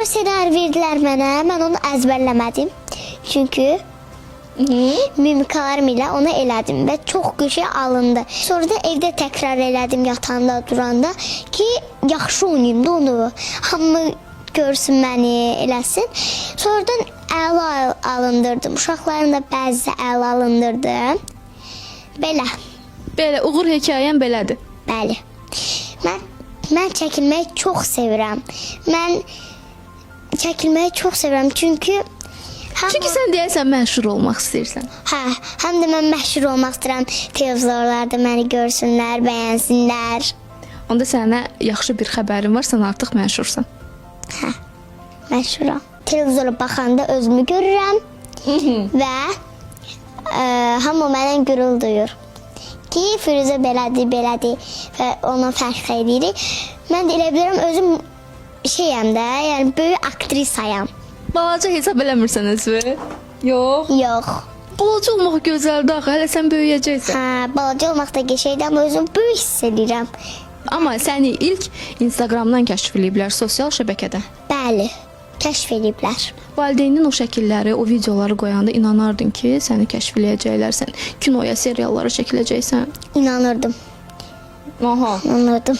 Senaryo verdilər mənə, mən onu əzbərləmədim. Çünki mimikalarım ilə onu elədim və çox qışı alındı. Sonra da evdə təkrar elədim yatanda, duranda ki, yaxşı oynayım da onu. Hamı görsün məni, eləsin. Sonradan əla alındırdım. Uşaqların da bəzi əla alındırdım. Belə. Belə uğur hekayən belədir. Bəli. Mən çəkilməyi çox sevirəm. Mən çəkilməyi çox sevirəm çünki Sən deyəsən məşhur olmaq istəyirsən. Həm də mən məşhur olmaq istəyirəm. Televizorlarda məni görsünlər, bəyənsinlər. Onda sənə yaxşı bir xəbərim var, sən artıq məşhursan. Məşhuram. Televizora baxanda özümü görürəm və hamı məndən gürül duyur. Ki, Firuzə belədir və ona fərq edirik. Mən də elə bilirəm özüm şeyəm də, yəni böyük aktrisayam. Balaca hesab eləmirsən özünü? Yox. Yox. Balaca olmaq gözəldir axı, hələ sən böyüyəcəksən. Balaca olmaq da qəşəngdir, amma özümü böyük hiss edirəm. Amma səni ilk Instagramdan kəşf ediblər, sosial şəbəkədə. Bəli, kəşf ediblər. Valideynin o şəkilləri, o videoları qoyanda inanardın ki, səni kəşf eləyəcəklər, sən kinoya, seriallara çəkiləcəksən. İnanırdım. Aha. İnanırdım.